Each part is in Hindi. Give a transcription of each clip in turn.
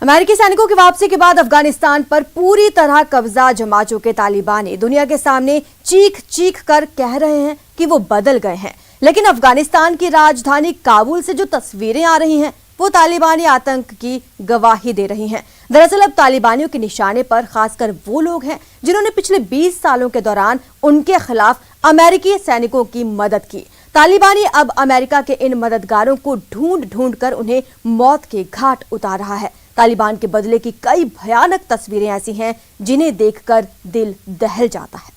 अमेरिकी सैनिकों की वापसी के बाद अफगानिस्तान पर पूरी तरह कब्जा जमा चुके तालिबानी दुनिया के सामने चीख चीख कर कह रहे हैं कि वो बदल गए हैं। लेकिन अफगानिस्तान की राजधानी काबुल से जो तस्वीरें आ रही हैं वो तालिबानी आतंक की गवाही दे रही हैं। दरअसल अब तालिबानियों के निशाने पर खासकर वो लोग हैं जिन्होंने पिछले 20 सालों के दौरान उनके खिलाफ अमेरिकी सैनिकों की मदद की। तालिबानी अब अमेरिका के इन मददगारों को ढूंढ ढूंढ कर उन्हें मौत के घाट उतार रहा है। तालिबान के बदले की कई भयानक तस्वीरें ऐसी हैं जिन्हें देखकर दिल दहल जाता है।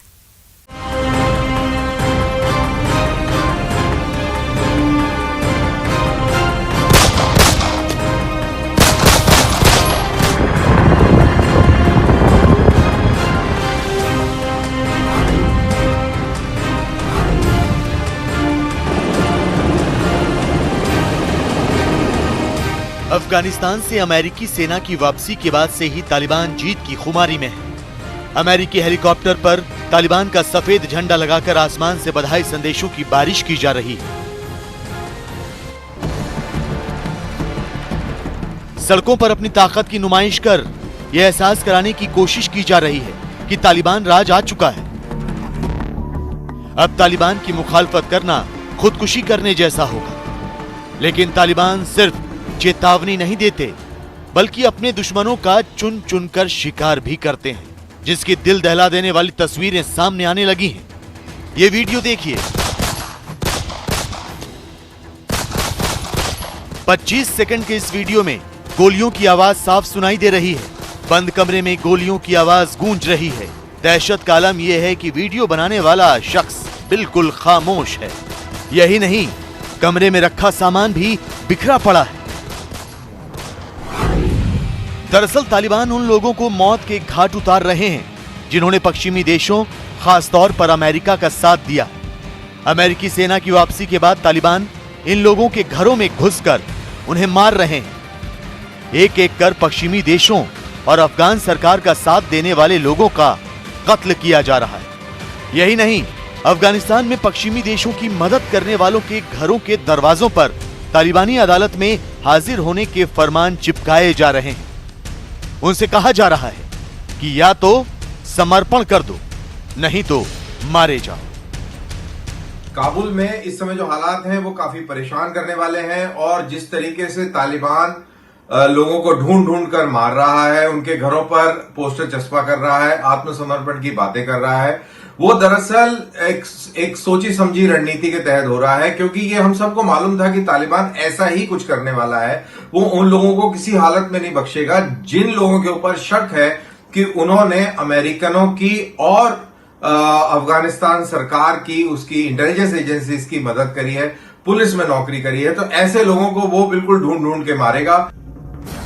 अफगानिस्तान से अमेरिकी सेना की वापसी के बाद से ही तालिबान जीत की खुमारी में है। अमेरिकी हेलीकॉप्टर पर तालिबान का सफेद झंडा लगाकर आसमान से बधाई संदेशों की बारिश की जा रही है। सड़कों पर अपनी ताकत की नुमाइश कर यह एहसास कराने की कोशिश की जा रही है कि तालिबान राज आ चुका है। अब तालिबान की मुखालफत करना खुदकुशी करने जैसा होगा। लेकिन तालिबान सिर्फ चेतावनी नहीं देते बल्कि अपने दुश्मनों का चुन चुनकर शिकार भी करते हैं, जिसकी दिल दहला देने वाली तस्वीरें सामने आने लगी हैं। ये वीडियो देखिए। 25 सेकंड के इस वीडियो में गोलियों की आवाज साफ सुनाई दे रही है। बंद कमरे में गोलियों की आवाज गूंज रही है। दहशत का आलम यह है कि वीडियो बनाने वाला शख्स बिल्कुल खामोश है। यही नहीं, कमरे में रखा सामान भी बिखरा पड़ा है। दरअसल तालिबान उन लोगों को मौत के घाट उतार रहे हैं जिन्होंने पश्चिमी देशों, खास तौर पर अमेरिका का साथ दिया। अमेरिकी सेना की वापसी के बाद तालिबान इन लोगों के घरों में घुसकर उन्हें मार रहे हैं। एक एक कर पश्चिमी देशों और अफगान सरकार का साथ देने वाले लोगों का कत्ल किया जा रहा है। यही नहीं, अफगानिस्तान में पश्चिमी देशों की मदद करने वालों के घरों के दरवाजों पर तालिबानी अदालत में हाजिर होने के फरमान चिपकाए जा रहे हैं। उनसे कहा जा रहा है कि या तो समर्पण कर दो, नहीं तो मारे जाओ। काबुल में इस समय जो हालात हैं वो काफी परेशान करने वाले हैं और जिस तरीके से तालिबान लोगों को ढूंढ ढूंढ कर मार रहा है, उनके घरों पर पोस्टर चस्पा कर रहा है, आत्मसमर्पण की बातें कर रहा है, वो दरअसल एक सोची समझी रणनीति के तहत हो रहा है। क्योंकि ये हम सबको मालूम था कि तालिबान ऐसा ही कुछ करने वाला है। वो उन लोगों को किसी हालत में नहीं बख्शेगा जिन लोगों के ऊपर शक है कि उन्होंने अमेरिकनों की और अफगानिस्तान सरकार की, उसकी इंटेलिजेंस एजेंसीज की मदद करी है, पुलिस में नौकरी करी है। तो ऐसे लोगों को वो बिल्कुल ढूंढ ढूंढ के मारेगा।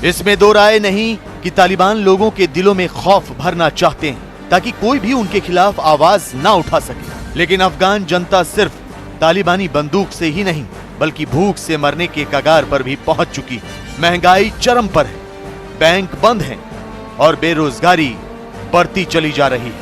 इसमें दो राय नहीं कि तालिबान लोगों के दिलों में खौफ भरना चाहते हैं ताकि कोई भी उनके खिलाफ आवाज ना उठा सके। लेकिन अफगान जनता सिर्फ तालिबानी बंदूक से ही नहीं बल्कि भूख से मरने के कगार पर भी पहुंच चुकी है। महंगाई चरम पर है, बैंक बंद हैं और बेरोजगारी बढ़ती चली जा रही है।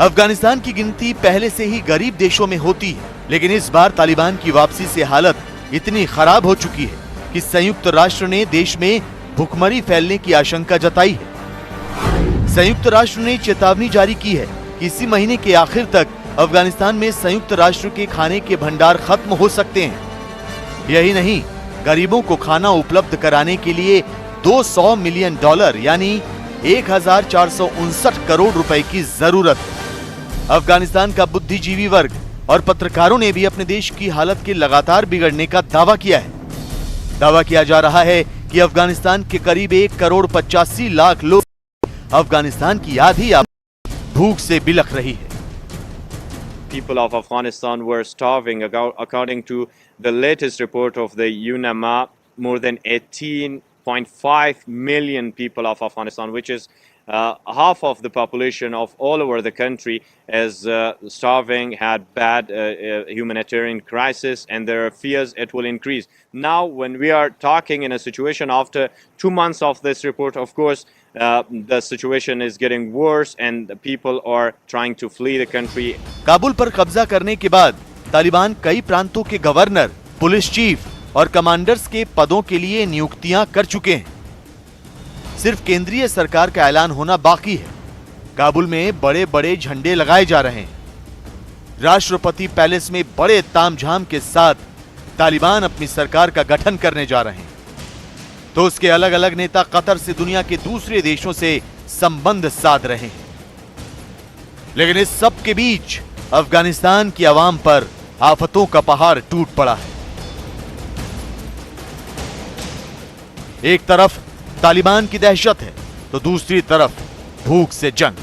अफगानिस्तान की गिनती पहले से ही गरीब देशों में होती है, लेकिन इस बार तालिबान की वापसी से हालत इतनी खराब हो चुकी है कि संयुक्त राष्ट्र ने देश में भुखमरी फैलने की आशंका जताई है। संयुक्त राष्ट्र ने चेतावनी जारी की है कि इसी महीने के आखिर तक अफगानिस्तान में संयुक्त राष्ट्र के खाने के भंडार खत्म हो सकते हैं। यही नहीं, गरीबों को खाना उपलब्ध कराने के लिए $200 मिलियन यानी 1459 करोड़ रुपए की जरूरत है। अफगानिस्तान का बुद्धिजीवी वर्ग और पत्रकारों ने भी अपने देश की हालत के लगातार बिगड़ने का दावा किया है। दावा किया जा रहा है कि अफगानिस्तान के करीब 1,85,00,000 लोग अफगानिस्तान की आधी आबादी भूख से बिलख रही है। People of Afghanistan were starving. According to the latest report of the UNAMA, more than 18.5 million people of Afghanistan, which is half of the population of all over the country is starving, had bad humanitarian crisis, and there are fears it will increase. Now, when we are talking in a situation after 2 months of this report, of course, the situation is getting worse and the people are trying to flee the country. Kabul पर कब्जा करने के बाद तालिबान कई प्रांतों के गवर्नर, पुलिस चीफ और कमांडर्स के पदों के लिए नियुक्तियां कर चुके हैं। सिर्फ केंद्रीय सरकार का ऐलान होना बाकी है। काबुल में बड़े बड़े झंडे लगाए जा रहे हैं। राष्ट्रपति पैलेस में बड़े तामझाम के साथ तालिबान अपनी सरकार का गठन करने जा रहे हैं। तो उसके अलग अलग नेता कतर से दुनिया के दूसरे देशों से संबंध साध रहे हैं। लेकिन इस सब के बीच अफगानिस्तान की आवाम पर आफतों का पहाड़ टूट पड़ा है। एक तरफ तालिबान की दहशत है तो दूसरी तरफ भूख से जंग।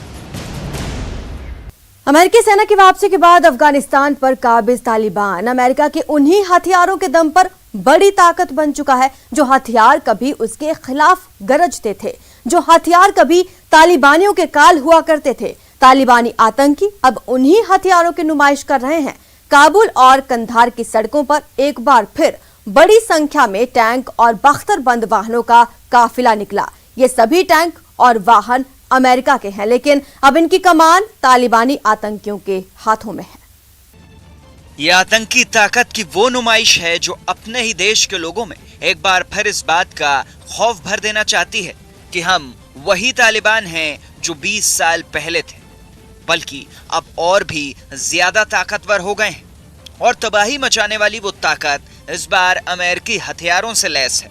अमेरिकी सेना की वापसी के बाद अफगानिस्तान पर काबिज तालिबान अमेरिका के उन्हीं हथियारों के दम पर बड़ी ताकत बन चुका है जो हथियार कभी उसके खिलाफ गरजते थे, जो हथियार कभी तालिबानियों के काल हुआ करते थे। तालिबानी आतंकी अब उन्हीं हथियारों की नुमाइश कर रहे हैं। काबुल और कंधार की सड़कों पर एक बार फिर बड़ी संख्या में टैंक और बख्तरबंद वाहनों का काफिला निकला। ये सभी टैंक और वाहन अमेरिका के हैं, लेकिन अब इनकी कमान तालिबानी आतंकियों के हाथों में है। यह आतंकी ताकत की वो नुमाइश है जो अपने ही देश के लोगों में एक बार फिर इस बात का खौफ भर देना चाहती है कि हम वही तालिबान हैं जो 20 साल पहले थे, बल्कि अब और भी ज्यादा ताकतवर हो गए हैं। और तबाही मचाने वाली वो ताकत इस बार अमेरिकी हथियारों से लैस है।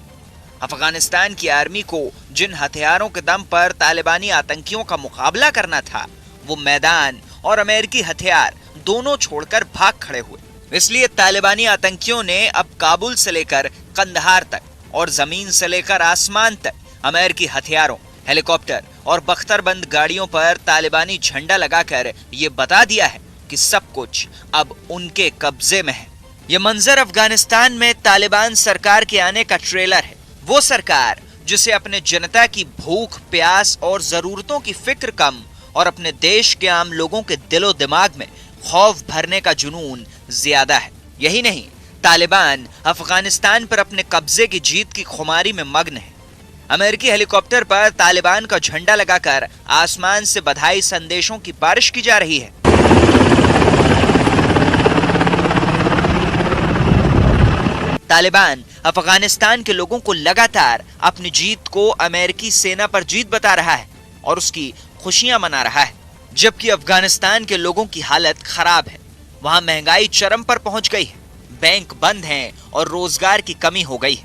अफगानिस्तान की आर्मी को जिन हथियारों के दम पर तालिबानी आतंकियों का मुकाबला करना था, वो मैदान और अमेरिकी हथियार दोनों छोड़कर भाग खड़े हुए। इसलिए तालिबानी आतंकियों ने अब काबुल से लेकर कंधार तक और जमीन से लेकर आसमान तक अमेरिकी हथियारों, हेलीकॉप्टर और बख्तरबंद गाड़ियों पर तालिबानी झंडा लगाकर ये बता दिया है कि सब कुछ अब उनके कब्जे में है। ये मंजर अफगानिस्तान में तालिबान सरकार के आने का ट्रेलर है। वो सरकार जिसे अपने जनता की भूख, प्यास और जरूरतों की फिक्र कम और अपने देश के आम लोगों के दिलो दिमाग में खौफ भरने का जुनून ज्यादा है। यही नहीं, तालिबान अफगानिस्तान पर अपने कब्जे की जीत की खुमारी में मग्न है। अमेरिकी हेलीकॉप्टर पर तालिबान का झंडा लगाकर आसमान से बधाई संदेशों की बारिश की जा रही है। तालिबान अफगानिस्तान के लोगों को लगातार अपनी जीत को अमेरिकी सेना पर जीत बता रहा है और उसकी खुशियां मना रहा है, जबकि अफगानिस्तान के लोगों की हालत खराब है। वहां महंगाई चरम पर पहुंच गई है, बैंक बंद हैं और रोजगार की कमी हो गई है।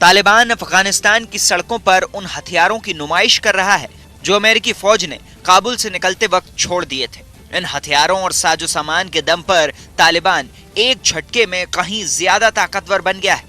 तालिबान अफगानिस्तान की सड़कों पर उन हथियारों की नुमाइश कर रहा है जो अमेरिकी फौज ने काबुल से निकलते वक्त छोड़ दिए थे। इन हथियारों और साजो सामान के दम पर तालिबान एक झटके में कहीं ज्यादा ताकतवर बन गया है।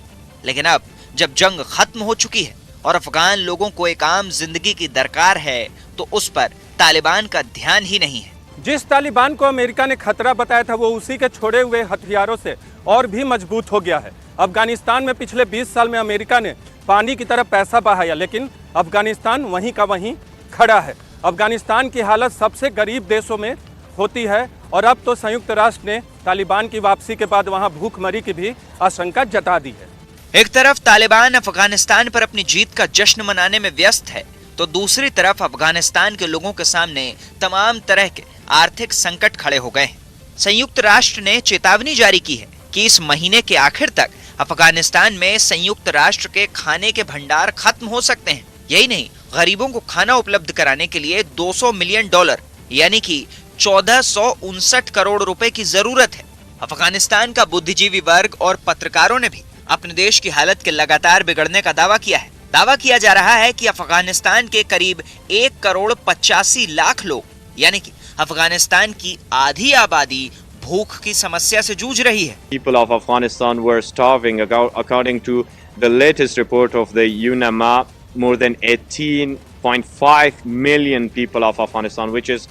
लेकिन अब जब जंग खत्म हो चुकी है और अफगान लोगों को एक आम जिंदगी की दरकार है, तो उस पर तालिबान का ध्यान ही नहीं है। जिस तालिबान को अमेरिका ने खतरा बताया था, वो उसी के छोड़े हुए हथियारों से और भी मजबूत हो गया है। अफगानिस्तान में पिछले 20 साल में अमेरिका ने पानी की तरह पैसा बहाया, लेकिन अफगानिस्तान वहीं का वहीं खड़ा है। अफगानिस्तान की हालत सबसे गरीब देशों में होती है और अब तो संयुक्त राष्ट्र ने तालिबान की वापसी के बाद वहां भूखमरी की भी आशंका जता दी है। एक तरफ तालिबान अफगानिस्तान पर अपनी जीत का जश्न मनाने में व्यस्त है, तो दूसरी तरफ अफगानिस्तान के लोगों के सामने तमाम तरह के आर्थिक संकट खड़े हो गए हैं। संयुक्त राष्ट्र ने चेतावनी जारी की है कि इस महीने के आखिर तक अफगानिस्तान में संयुक्त राष्ट्र के खाने के भंडार खत्म हो सकते हैं। यही नहीं, गरीबों को खाना उपलब्ध कराने के लिए $200 मिलियन यानी कि 1459 करोड़ रुपए की जरूरत है। अफगानिस्तान का बुद्धिजीवी वर्ग और पत्रकारों ने भी अपने देश की हालत के लगातार बिगड़ने का दावा किया है। दावा किया जा रहा है कि अफगानिस्तान के करीब 1 करोड़ 85 लाख लोग, यानी कि अफगानिस्तान की आधी आबादी भूख की समस्या से जूझ रही है। People of Afghanistan were starving. According to the latest report of the UNAMA, more than 18.5 million people of Afghanistan, which is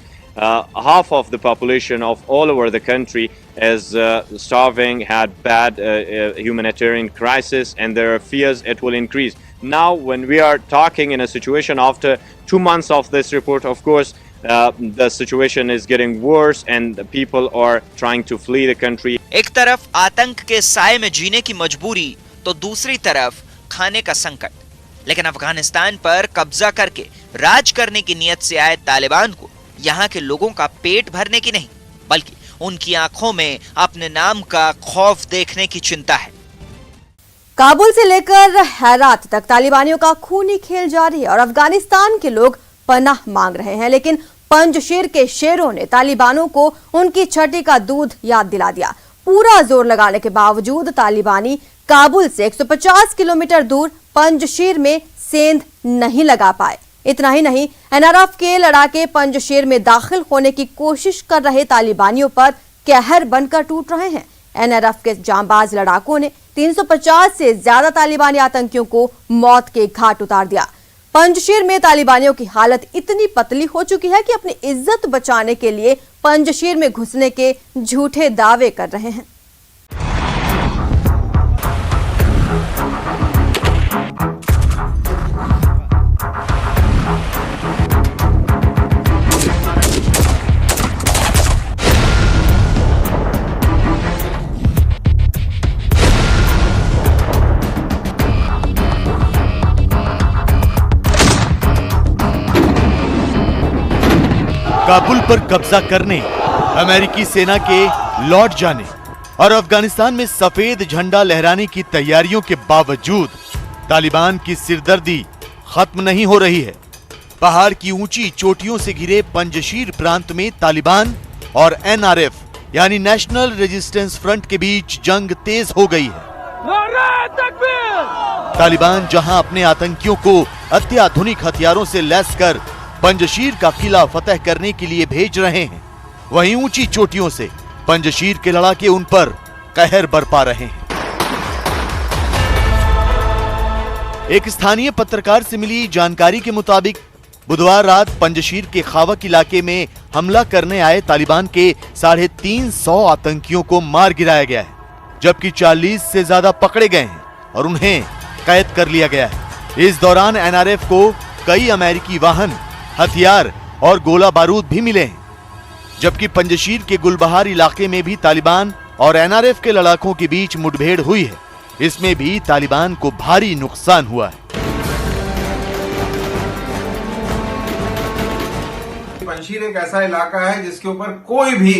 half of the population of all over the country, is starving, had bad humanitarian crisis, and there are fears it will increase. Now, when we are talking in a situation after 2 months of this report, of course, the situation is getting worse and the people are trying to flee the country. एक तरफ आतंक के साए में जीने की मजबूरी तो दूसरी तरफ खाने का संकट। लेकिन अफगानिस्तान पर कब्जा करके राज करने की नीयत से आए तालिबान को यहाँ के लोगों का पेट भरने की नहीं, बल्कि उनकी आंखों में अपने नाम का खौफ देखने की चिंता है। काबुल से लेकर हेरात तक तालिबानियों का खूनी खेल जारी है और अफगानिस्तान के लोग पनाह मांग रहे हैं, लेकिन पंजशीर के शेरों ने तालिबानों को उनकी छठी का दूध याद दिला दिया। पूरा जोर लगाने के बावजूद तालिबानी काबुल से 150 किलोमीटर दूर पंजशीर में सेंध नहीं लगा पाए। इतना ही नहीं, एनआरएफ के लड़ाके पंजशीर में दाखिल होने की कोशिश कर रहे तालिबानियों पर कहर बनकर टूट रहे हैं। एनआरएफ के जांबाज लड़ाकों ने 350 से ज्यादा तालिबानी आतंकियों को मौत के घाट उतार दिया। पंजशीर में तालिबानियों की हालत इतनी पतली हो चुकी है कि अपनी इज्जत बचाने के लिए पंजशीर में घुसने के झूठे दावे कर रहे हैं। काबुल पर कब्जा करने, अमेरिकी सेना के लौट जाने और अफगानिस्तान में सफेद झंडा लहराने की तैयारियों के बावजूद तालिबान की सिरदर्दी खत्म नहीं हो रही है। पहाड़ की ऊंची चोटियों से घिरे पंजशीर प्रांत में तालिबान और एनआरएफ यानी नेशनल रेजिस्टेंस फ्रंट के बीच जंग तेज हो गई है। तालिबान जहां अपने आतंकियों को अत्याधुनिक हथियारों से लैस कर पंजशीर का किला फतह करने के लिए भेज रहे हैं, वहीं ऊंची चोटियों से पंजशीर के लड़ाके उन पर कहर बरपा रहे हैं। एक स्थानीय पत्रकार से मिली जानकारी के मुताबिक बुधवार रात पंजशीर के खावक इलाके में हमला करने आए तालिबान के 350 आतंकियों को मार गिराया गया है, जबकि 40 से ज्यादा पकड़े गए हैं और उन्हें कैद कर लिया गया है। इस दौरान एनआरएफ को कई अमेरिकी वाहन, हथियार और गोला बारूद भी मिले हैं, जबकि पंजशीर के गुलबहार इलाके में भी तालिबान और एनआरएफ के लड़ाकों के बीच मुठभेड़ हुई है। इसमें भी तालिबान को भारी नुकसान हुआ है। पंजशीर एक ऐसा इलाका है जिसके ऊपर कोई भी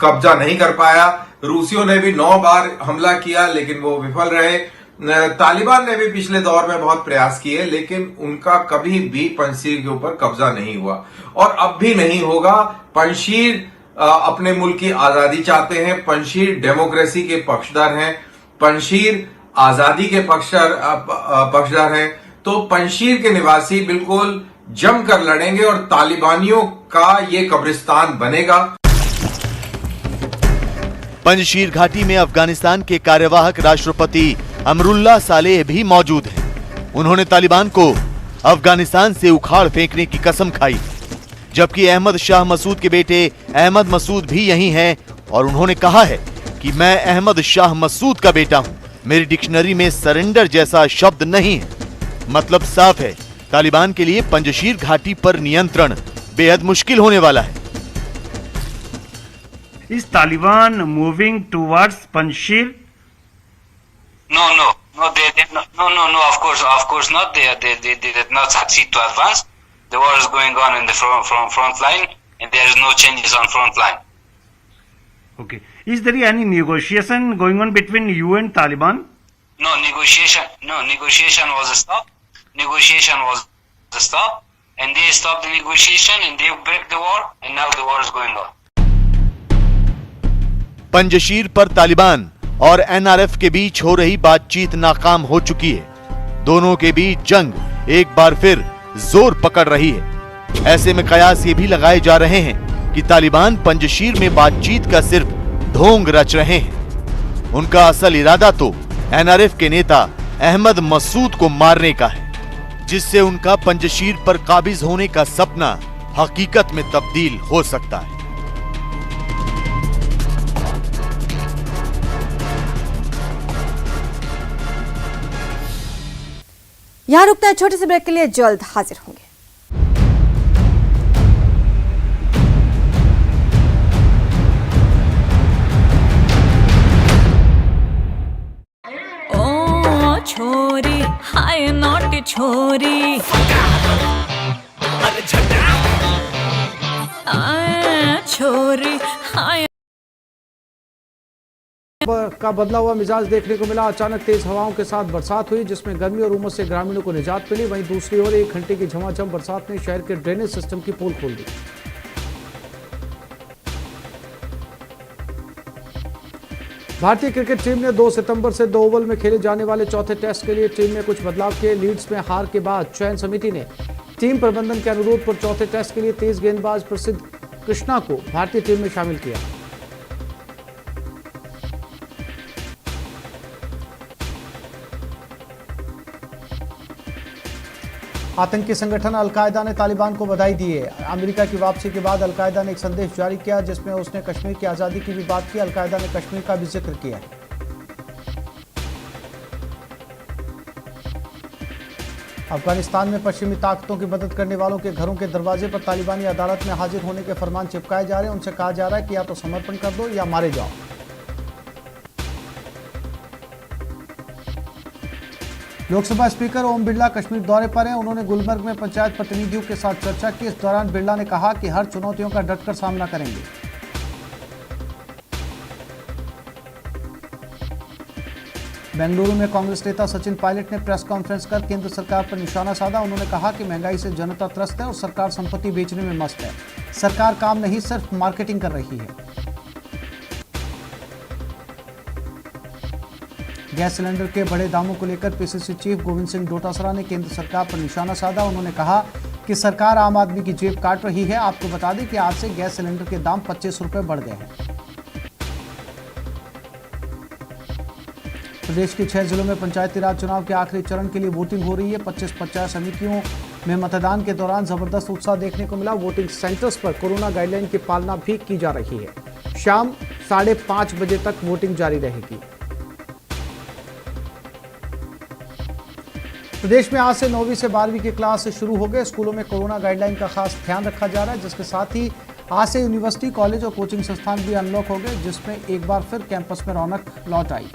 कब्जा नहीं कर पाया। रूसियों ने भी 9 बार हमला किया लेकिन वो विफल रहे। तालिबान ने भी पिछले दौर में बहुत प्रयास किए लेकिन उनका कभी भी पंजशीर के ऊपर कब्जा नहीं हुआ और अब भी नहीं होगा। पंजशीर अपने मुल्क की आजादी चाहते हैं, पंजशीर डेमोक्रेसी के पक्षधर हैं, पंजशीर आजादी के पक्षधर हैं। तो पंजशीर के निवासी बिल्कुल जमकर लड़ेंगे और तालिबानियों का ये कब्रिस्तान बनेगा। पंजशीर घाटी में अफगानिस्तान के कार्यवाहक राष्ट्रपति अमरुल्लाह सालेह भी मौजूद हैं। उन्होंने तालिबान को अफगानिस्तान से उखाड़ फेंकने की कसम खाई, जबकि अहमद शाह मसूद के बेटे अहमद मसूद भी यहीं हैं और उन्होंने कहा है कि मैं अहमद शाह मसूद का बेटा हूं। मेरी डिक्शनरी में सरेंडर जैसा शब्द नहीं है। मतलब साफ है, तालिबान के लिए पंजशीर घाटी पर नियंत्रण बेहद मुश्किल होने वाला है। Is Taliban moving towards Panjshir? No. Of course not. They did not succeed to advance. The war is going on in the front line, and there is no changes on front line. Okay. Is there any negotiation going on between you and Taliban? No negotiation was stopped. And they stopped the negotiation and they break the war, and now the war is going on. Panjshir पर तालिबान और एनआरएफ के बीच हो रही बातचीत नाकाम हो चुकी है। दोनों के बीच जंग एक बार फिर जोर पकड़ रही है। ऐसे में कयास ये भी लगाए जा रहे हैं कि तालिबान पंजशीर में बातचीत का सिर्फ ढोंग रच रहे हैं। उनका असल इरादा तो एनआरएफ के नेता अहमद मसूद को मारने का है, जिससे उनका पंजशीर पर काबिज होने का सपना हकीकत में तब्दील हो सकता है। यहां रुकते हैं, छोटे से ब्रेक के लिए जल्द हाजिर होंगे। ओ छोरी हाय नॉट छोरी छोरी हाय का बदला हुआ मिजाज देखने को मिला। अचानक तेज हवाओं के साथ बरसात हुई, जिसमें गर्मी और उमस से ग्रामीणों को निजात मिली। वहीं दूसरी ओर 1 घंटे की झमाझम बरसात ने शहर के ड्रेनेज सिस्टम की पोल खोल दी। भारतीय क्रिकेट टीम ने 2 सितंबर से 2 ओवल में खेले जाने वाले चौथे टेस्ट के लिए टीम में कुछ बदलाव किए। लीड्स में हार के बाद चयन समिति ने टीम प्रबंधन के अनुरोध पर चौथे टेस्ट के लिए तेज गेंदबाज प्रसिद्ध कृष्णा को भारतीय टीम में शामिल किया। आतंकी संगठन अलकायदा ने तालिबान को बधाई दी है। अमेरिका की वापसी के बाद अलकायदा ने एक संदेश जारी किया, जिसमें उसने कश्मीर की आज़ादी की भी बात की। अलकायदा ने कश्मीर का भी जिक्र किया है। अफगानिस्तान में पश्चिमी ताकतों की मदद करने वालों के घरों के दरवाजे पर तालिबानी अदालत में हाजिर होने के फरमान चिपकाए जा रहे हैं। उनसे कहा जा रहा है कि या तो समर्पण कर दो या मारे जाओ। लोकसभा स्पीकर ओम बिरला कश्मीर दौरे पर हैं। उन्होंने गुलमर्ग में पंचायत प्रतिनिधियों के साथ चर्चा की। इस दौरान बिरला ने कहा कि हर चुनौतियों का डटकर सामना करेंगे। बेंगलुरु में कांग्रेस नेता सचिन पायलट ने प्रेस कॉन्फ्रेंस कर केंद्र सरकार पर निशाना साधा। उन्होंने कहा कि महंगाई से जनता त्रस्त है और सरकार संपत्ति बेचने में मस्त है। सरकार काम नहीं, सिर्फ मार्केटिंग कर रही है। गैस सिलेंडर के बढ़े दामों को लेकर पीसीसी चीफ गोविंद सिंह डोटासरा ने केंद्र सरकार पर निशाना साधा। उन्होंने कहा कि सरकार आम आदमी की जेब काट रही है। आपको बता दें कि आज से गैस सिलेंडर के दाम 25 रुपए बढ़ गए हैं। प्रदेश के 6 जिलों में पंचायती राज चुनाव के आखिरी चरण के लिए वोटिंग हो रही है। 25 समितियों में मतदान के दौरान जबरदस्त उत्साह देखने को मिला। वोटिंग सेंटर्स पर कोरोना गाइडलाइन की पालना भी की जा रही है। शाम 5:30 बजे तक वोटिंग जारी रहेगी। प्रदेश में आज से 9वीं से 12वीं की क्लास शुरू हो गए। स्कूलों में कोरोना गाइडलाइन का खास ध्यान रखा जा रहा है, जिसके साथ ही आज से यूनिवर्सिटी, कॉलेज और कोचिंग संस्थान भी अनलॉक हो गए, जिसमें एक बार फिर कैंपस में रौनक लौट आई।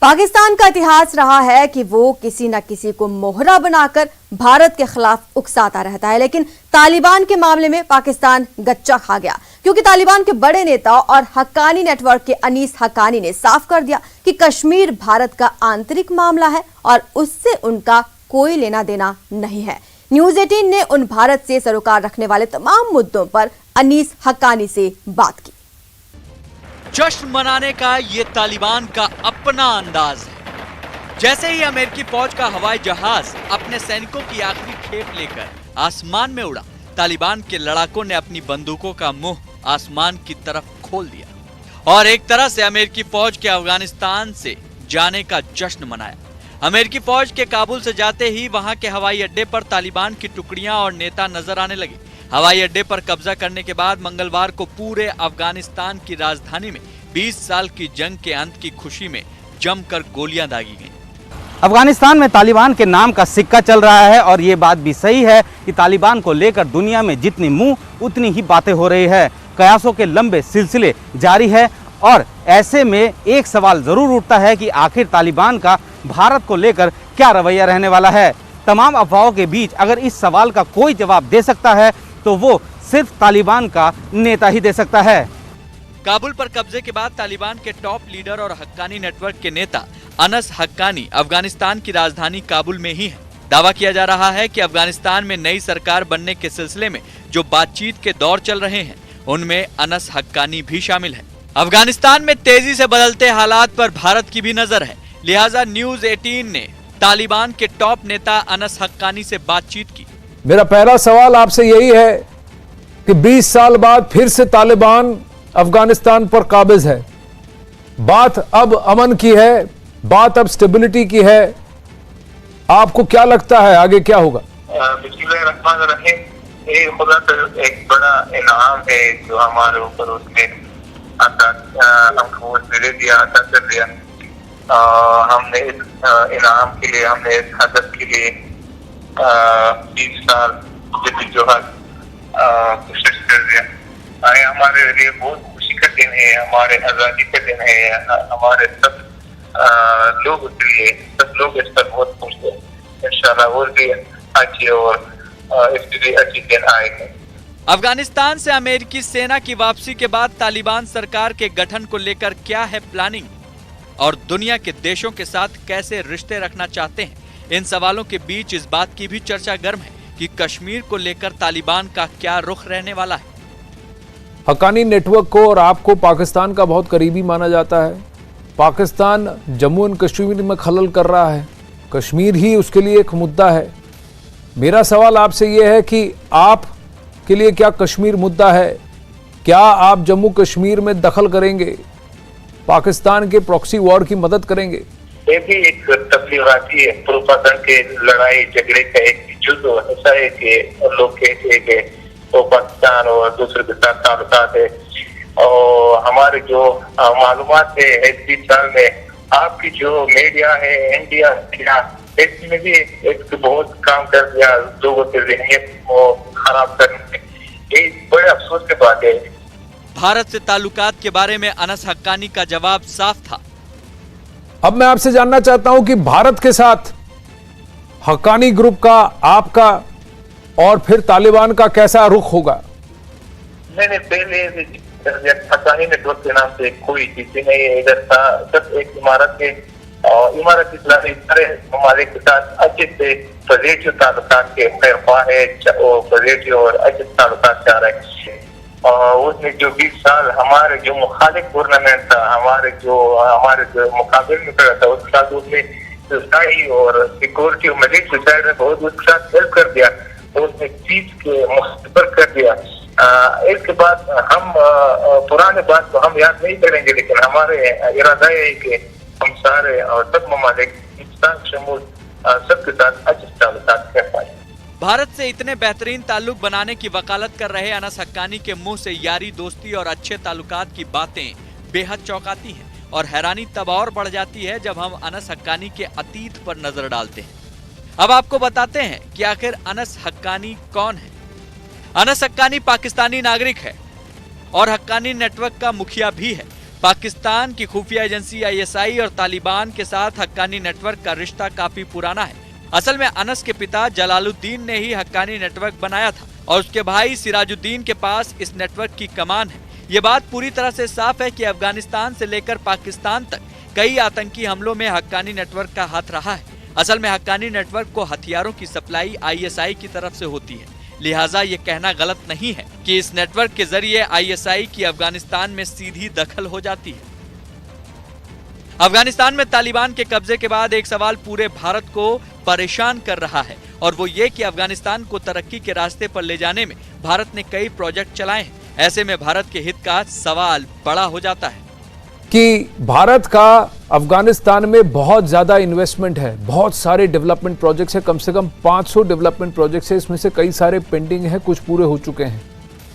पाकिस्तान का इतिहास रहा है कि वो किसी न किसी को मोहरा बनाकर भारत के खिलाफ उकसाता रहता है, लेकिन तालिबान के मामले में पाकिस्तान गच्चा खा गया, क्योंकि तालिबान के बड़े नेता और हक्कानी नेटवर्क के अनीस हक्कानी ने साफ कर दिया कि कश्मीर भारत का आंतरिक मामला है और उससे उनका कोई लेना देना नहीं है। न्यूज 18 ने उन भारत से सरोकार रखने वाले तमाम मुद्दों पर अनीस हक्कानी से बात की। जश्न मनाने का ये तालिबान का अपना अंदाज है। जैसे ही अमेरिकी फौज का हवाई जहाज अपने सैनिकों की आखिरी खेप लेकर आसमान में उड़ा, तालिबान के लड़ाकों ने अपनी बंदूकों का मुंह आसमान की तरफ खोल दिया और एक तरह से अमेरिकी फौज के अफगानिस्तान से जाने का जश्न मनाया। अमेरिकी फौज के काबुल से जाते ही वहां के हवाई अड्डे पर तालिबान की टुकड़ियां और नेता नजर आने लगे। हवाई अड्डे पर कब्जा करने के बाद मंगलवार को पूरे अफगानिस्तान की राजधानी में 20 साल की जंग के अंत की खुशी में जमकर गोलियां दागी गईं। अफगानिस्तान में तालिबान के नाम का सिक्का चल रहा है और ये बात भी सही है कि तालिबान को लेकर दुनिया में जितनी मुंह उतनी ही बातें हो रही है। कयासों के लंबे सिलसिले जारी है और ऐसे में एक सवाल जरूर उठता है कि आखिर तालिबान का भारत को लेकर क्या रवैया रहने वाला है। तमाम अफवाहों के बीच अगर इस सवाल का कोई जवाब दे सकता है तो वो सिर्फ तालिबान का नेता ही दे सकता है। काबुल पर कब्जे के बाद तालिबान के टॉप लीडर और हक्कानी नेटवर्क के नेता अनस हक्कानी अफगानिस्तान की राजधानी काबुल में ही है। दावा किया जा रहा है कि अफगानिस्तान में नई सरकार बनने के सिलसिले में जो बातचीत के दौर चल रहे हैं, उनमें अनस हक्कानी भी शामिल है। अफगानिस्तान में तेजी से बदलते हालात पर भारत की भी नजर है, लिहाजा न्यूज 18 ने तालिबान के टॉप नेता अनस हक्कानी से बातचीत की। मेरा पहला सवाल आपसे यही है कि 20 साल बाद फिर से तालिबान अफगानिस्तान पर काबिज है। बात अब अमन की है, बात अब स्टेबिलिटी की है। आपको क्या लगता है आगे क्या होगा? ये खुदा का एक बड़ा इनाम है जो हमारे ऊपर उसने हमको दे दिया, अता कर दिया। हमने इस इनाम के लिए, हमने इस हदफ के लिए 20 साल जद्दोजहद कोशिश कर दिया। हमारे लिए बहुत खुशी का दिन है, हमारे आज़ादी का दिन है, हमारे सब लोग के लिए, सब लोग इस पर बहुत खुश हैं। इंशाल्लाह और भी अच्छी और इसके लिए अच्छी दिन आएगी। अफगानिस्तान से अमेरिकी सेना की वापसी के बाद तालिबान सरकार के गठन को लेकर क्या है प्लानिंग और दुनिया के देशों के साथ कैसे रिश्ते रखना चाहते हैं, इन सवालों के बीच इस बात की भी चर्चा गर्म है कि कश्मीर को लेकर तालिबान का क्या रुख रहने वाला है। हक्कानी नेटवर्क को और आपको पाकिस्तान का बहुत करीबी माना जाता है। पाकिस्तान जम्मू एंड कश्मीर में खलल कर रहा है, कश्मीर ही उसके लिए एक मुद्दा है। मेरा सवाल आपसे यह है कि आप के लिए क्या कश्मीर मुद्दा है? क्या आप जम्मू कश्मीर में दखल करेंगे, पाकिस्तान के प्रॉक्सी वॉर की मदद करेंगे? ये भी एक तबलीगाती प्रोपागेंडा के लड़ाई झगड़े का एक जुज़ हिस्सा है कि लोग कहते हैं कि वो पाकिस्तान और दूसरे के साथ ताल्लुकात है। और हमारे जो मालूमात है इस 20 साल में आपकी जो मीडिया है, इंडिया इसमें भी एक बहुत काम कर दिया लोगों की ज़हनियत को खराब करने में। ये बड़े अफसोस की बात है। भारत से ताल्लुकात के बारे में अनस हक्कानी का जवाब साफ था। अब मैं आपसे जानना चाहता हूं कि भारत के साथ हक्कानी ग्रुप का, आपका और फिर तालिबान का कैसा रुख होगा? नहीं, पहले हक्कानी नेटवर्क के नाम से कोई चीज नहीं है इधर था। सब एक इमारत है और इमारत इस्लामी सारे ममालिक के साथ अच्छे से पॉजिटिव ताल्लुकात के खैर ख्वाह है, पॉजिटिव और अच्छे ताल्लुकात चाह रहे हैं। और उसमें जो 20 साल हमारे जो मुखालिफ टूर्नामेंट था, हमारे जो मुकाबले में खड़ा था, उसके साथ उसने सोसाइटी और सिक्योरिटी और मलिक सोसाइटी ने बहुत उसके साथ हेल्प कर दिया, उसने चीज के मुस्तबर कर दिया। इसके बाद हम पुराने बात को हम याद नहीं करेंगे, लेकिन हमारे इरादा है कि हम सारे और सब ममालिक सबके साथ अच्छे ताल्लुकात कर पाए। भारत से इतने बेहतरीन ताल्लुक बनाने की वकालत कर रहे अनस हक्कानी के मुंह से यारी, दोस्ती और अच्छे ताल्लुकात की बातें बेहद चौंकाती हैं और हैरानी तब और बढ़ जाती है जब हम अनस हक्कानी के अतीत पर नजर डालते हैं। अब आपको बताते हैं कि आखिर अनस हक्कानी कौन है। अनस हक्कानी पाकिस्तानी नागरिक है और हक्कानी नेटवर्क का मुखिया भी है। पाकिस्तान की खुफिया एजेंसी ISI और तालिबान के साथ हक्कानी नेटवर्क का रिश्ता काफी पुराना है। असल में अनस के पिता जलालुद्दीन ने ही हक्कानी नेटवर्क बनाया था और उसके भाई सिराजुद्दीन के पास इस नेटवर्क की कमान है। ये बात पूरी तरह से साफ है कि अफगानिस्तान से लेकर पाकिस्तान तक कई आतंकी हमलों में हक्कानी नेटवर्क का हाथ रहा है। असल में हक्कानी नेटवर्क को हथियारों की सप्लाई ISI की तरफ से होती है, लिहाजा ये कहना गलत नहीं है कि इस नेटवर्क के जरिए ISI की अफगानिस्तान में सीधी दखल हो जाती है। अफगानिस्तान में तालिबान के कब्जे के बाद एक सवाल पूरे भारत को परेशान कर रहा है और वो ये कि अफगानिस्तान को तरक्की के रास्ते पर ले जाने में भारत ने कई प्रोजेक्ट चलाए हैं। ऐसे में भारत के हित का सवाल बड़ा हो जाता है कि भारत का अफगानिस्तान में बहुत ज्यादा इन्वेस्टमेंट है, बहुत सारे डेवलपमेंट प्रोजेक्ट्स है, कम से कम 500 डेवलपमेंट प्रोजेक्ट्स है, इसमें से कई सारे पेंडिंग हैं, कुछ पूरे हो चुके हैं।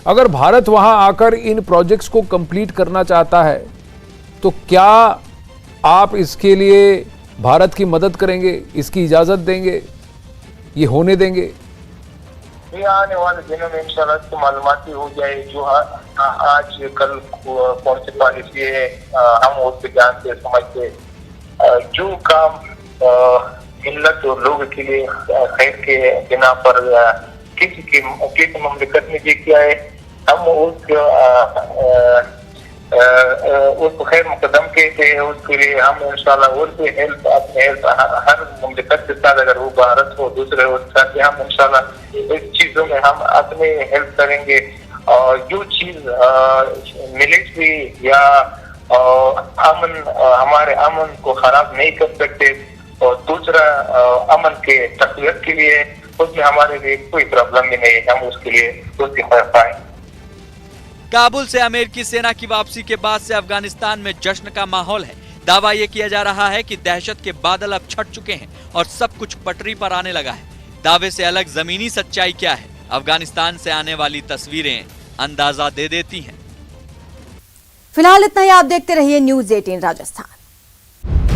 अगर भारत वहां आकर इन प्रोजेक्ट्स को कंप्लीट करना चाहता है तो क्या आप इसके लिए भारत की मदद करेंगे, इसकी इजाजत देंगे, ये होने देंगे? ये आने वाले दिनों में इंशाल्लाह इसकी मालूमाती हो जाए जो आज कल कौन सी पॉलिसी है, हम उसके जानते समझते जो काम मिल्लत और लोगों के लिए खैर के बिना पर किसी ममलिकत ने जो किया है, हम उसको खैर मुकदम कहते हैं। उसके लिए हम इंशाल्लाह और भी हेल्प, अपने हेल्प हर मुमलिकत के साथ, अगर वो भारत हो दूसरे हो साथ, हम इंशाल्लाह इस चीजों में हम अपने हेल्प करेंगे जो चीज मिलिट्री या अमन हमारे अमन को खराब नहीं कर सकते, और दूसरा अमन के तकवीर के लिए उसमें हमारे लिए कोई प्रॉब्लम भी नहीं है, हम उसके लिए उसकी पाए। काबुल से अमेरिकी सेना की वापसी के बाद से अफगानिस्तान में जश्न का माहौल है। दावा ये किया जा रहा है कि दहशत के बादल अब छट चुके हैं और सब कुछ पटरी पर आने लगा है। दावे से अलग जमीनी सच्चाई क्या है, अफगानिस्तान से आने वाली तस्वीरें अंदाजा दे देती हैं। फिलहाल इतना ही। आप देखते रहिए न्यूज़ 18 राजस्थान।